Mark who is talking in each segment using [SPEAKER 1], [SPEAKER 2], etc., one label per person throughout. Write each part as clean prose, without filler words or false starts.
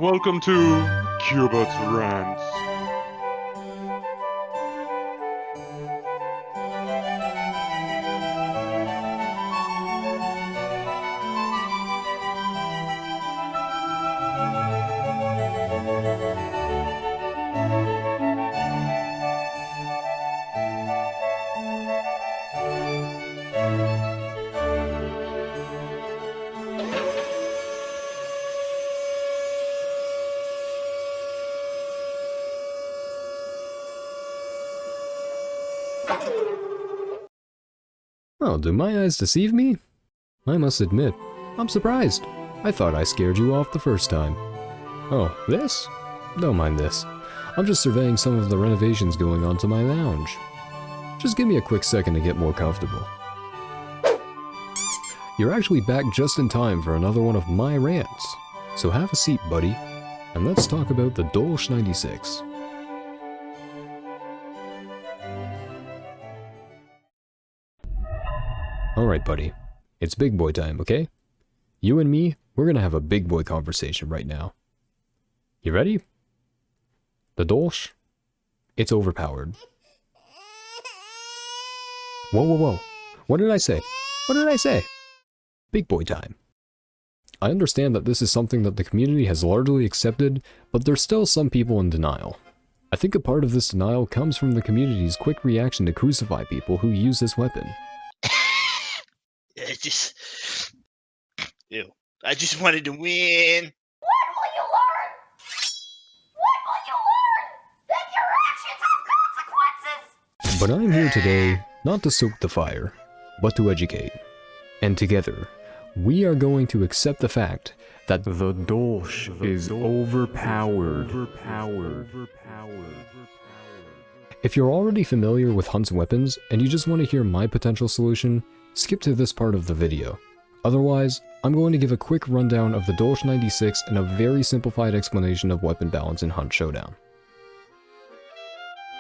[SPEAKER 1] Welcome to Qbert's Rants.
[SPEAKER 2] Oh, do my eyes deceive me? I must admit, I'm surprised. I thought I scared you off the first time. Oh, this? Don't mind this. I'm just surveying some of the renovations going on to my lounge. Just give me a quick second to get more comfortable. You're actually back just in time for another one of my rants. So have a seat, buddy, and let's talk about the Dolch 96. Alright, buddy. It's big boy time, okay? You and me, we're gonna have a big boy conversation right now. You ready? The Dolch? It's overpowered. Whoa, whoa, whoa. What did I say? What did I say? Big boy time. I understand that this is something that the community has largely accepted, but there's still some people in denial. I think a part of this denial comes from the community's quick reaction to crucify people who use this weapon.
[SPEAKER 3] Ew. I just wanted to win.
[SPEAKER 4] What will you learn? What will you learn? That your actions have consequences!
[SPEAKER 2] But I'm here today not to soak the fire, but to educate. And together, we are going to accept the fact that the Dolch is overpowered. If you're already familiar with Hunt's weapons and you just want to hear my potential solution, skip to this part of the video. Otherwise, I'm going to give a quick rundown of the Dolch 96 and a very simplified explanation of weapon balance in Hunt Showdown.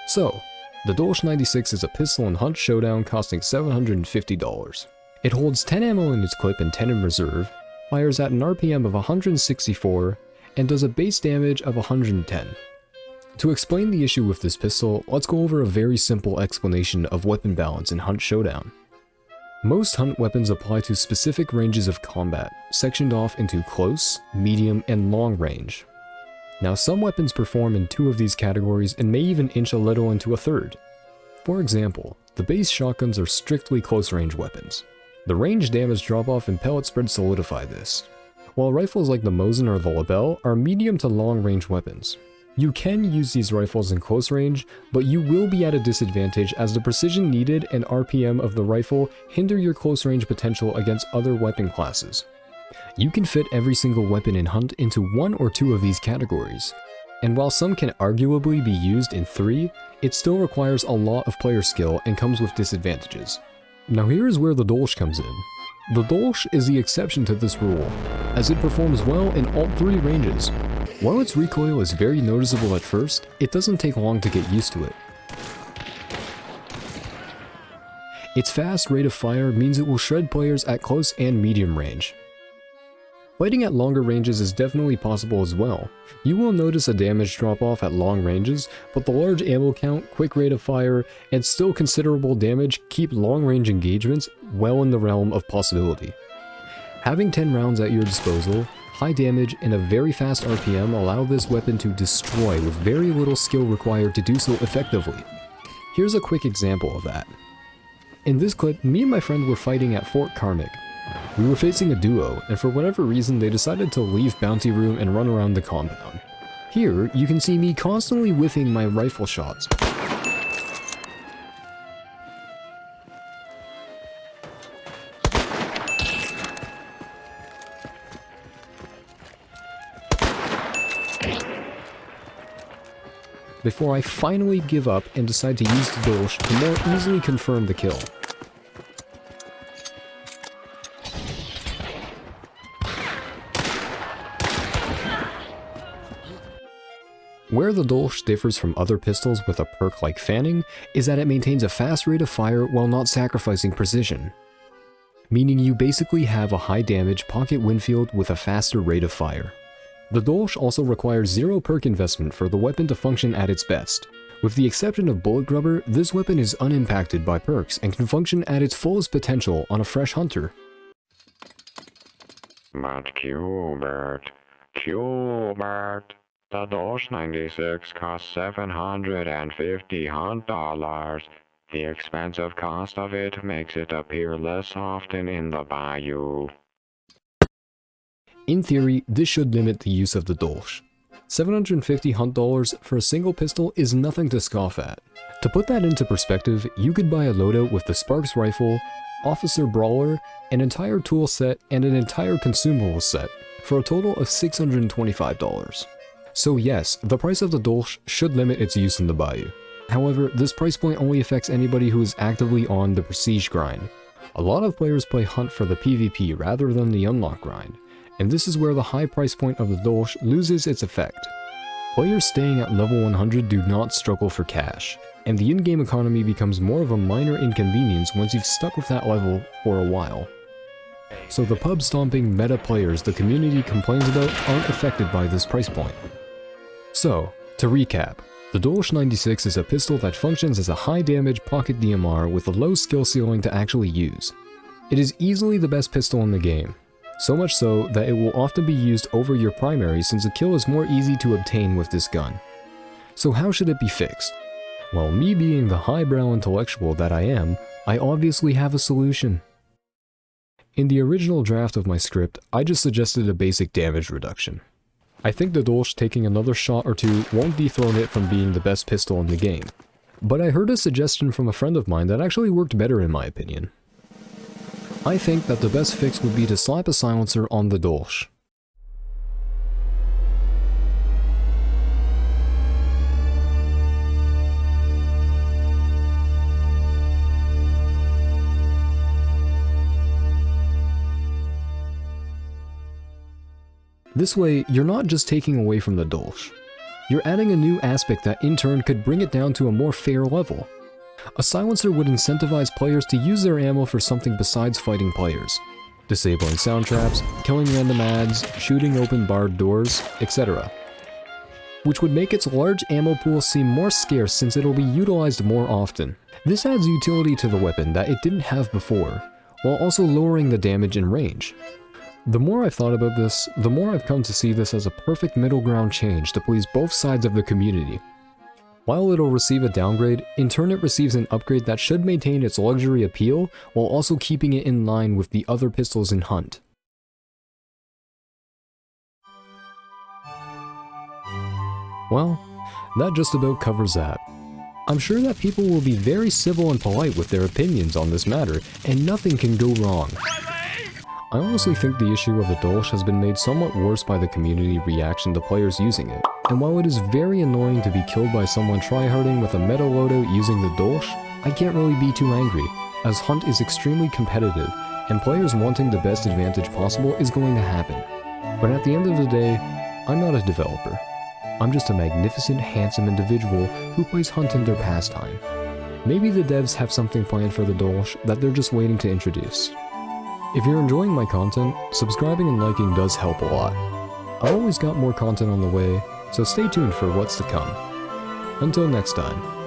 [SPEAKER 2] So, the Dolch 96 is a pistol in Hunt Showdown costing $750. It holds 10 ammo in its clip and 10 in reserve, fires at an RPM of 164, and does a base damage of 110. To explain the issue with this pistol, let's go over a very simple explanation of weapon balance in Hunt Showdown. Most Hunt weapons apply to specific ranges of combat, sectioned off into close, medium, and long range. Now, some weapons perform in 2 of these categories and may even inch a little into a third. For example, the base shotguns are strictly close-range weapons. The range damage drop-off and pellet spread solidify this, while rifles like the Mosin or the Lebel are medium to long-range weapons. You can use these rifles in close range, but you will be at a disadvantage as the precision needed and RPM of the rifle hinder your close range potential against other weapon classes. You can fit every single weapon in Hunt into 1 or 2 of these categories, and while some can arguably be used in 3, it still requires a lot of player skill and comes with disadvantages. Now here is where the Dolch comes in. The Dolch is the exception to this rule, as it performs well in all 3 ranges. While its recoil is very noticeable at first, it doesn't take long to get used to it. Its fast rate of fire means it will shred players at close and medium range. Fighting at longer ranges is definitely possible as well. You will notice a damage drop-off at long ranges, but the large ammo count, quick rate of fire, and still considerable damage keep long-range engagements well in the realm of possibility. Having 10 rounds at your disposal, high damage, and a very fast RPM allow this weapon to destroy with very little skill required to do so effectively. Here's a quick example of that. In this clip, me and my friend were fighting at Fort Karmic. We were facing a duo, and for whatever reason they decided to leave Bounty Room and run around the compound. Here, you can see me constantly whiffing my rifle shots. Before I finally give up and decide to use the Dolch to more easily confirm the kill. Where the Dolch differs from other pistols with a perk like fanning is that it maintains a fast rate of fire while not sacrificing precision. Meaning you basically have a high damage pocket Winfield with a faster rate of fire. The Dolch also requires 0 perk investment for the weapon to function at its best. With the exception of Bullet Grubber, this weapon is unimpacted by perks and can function at its fullest potential on a fresh hunter.
[SPEAKER 5] But Qbert, the Dolch 96 costs $750 hunt dollars. The expensive cost of it makes it appear less often in the bayou.
[SPEAKER 2] In theory, this should limit the use of the Dolch. $750 hunt dollars for a single pistol is nothing to scoff at. To put that into perspective, you could buy a loadout with the Sparks rifle, Officer Brawler, an entire tool set, and an entire consumable set, for a total of $625. So yes, the price of the Dolch should limit its use in the bayou. However, this price point only affects anybody who is actively on the prestige grind. A lot of players play hunt for the PvP rather than the unlock grind, and this is where the high price point of the Dolch loses its effect. Players staying at level 100 do not struggle for cash, and the in-game economy becomes more of a minor inconvenience once you've stuck with that level for a while. So the pub stomping meta players the community complains about aren't affected by this price point. So, to recap, the Dolch 96 is a pistol that functions as a high damage pocket DMR with a low skill ceiling to actually use. It is easily the best pistol in the game, so much so that it will often be used over your primary since a kill is more easy to obtain with this gun. So how should it be fixed? Well, me being the highbrow intellectual that I am, I obviously have a solution. In the original draft of my script, I just suggested a basic damage reduction. I think the Dolch taking another shot or two won't dethrone it from being the best pistol in the game. But I heard a suggestion from a friend of mine that actually worked better in my opinion. I think that the best fix would be to slap a silencer on the Dolch. This way, you're not just taking away from the Dolch. You're adding a new aspect that in turn could bring it down to a more fair level. A silencer would incentivize players to use their ammo for something besides fighting players. Disabling sound traps, killing random ads, shooting open barred doors, etc. Which would make its large ammo pool seem more scarce since it'll be utilized more often. This adds utility to the weapon that it didn't have before, while also lowering the damage and range. The more I've thought about this, the more I've come to see this as a perfect middle ground change to please both sides of the community. While it'll receive a downgrade, in turn it receives an upgrade that should maintain its luxury appeal while also keeping it in line with the other pistols in Hunt. Well, that just about covers that. I'm sure that people will be very civil and polite with their opinions on this matter, and nothing can go wrong. I honestly think the issue of the Dolch has been made somewhat worse by the community reaction to players using it, and while it is very annoying to be killed by someone tryharding with a meta loadout using the Dolch, I can't really be too angry, as Hunt is extremely competitive, and players wanting the best advantage possible is going to happen. But at the end of the day, I'm not a developer. I'm just a magnificent, handsome individual who plays Hunt in their pastime. Maybe the devs have something planned for the Dolch that they're just waiting to introduce. If you're enjoying my content, subscribing and liking does help a lot. I've always got more content on the way, so stay tuned for what's to come. Until next time.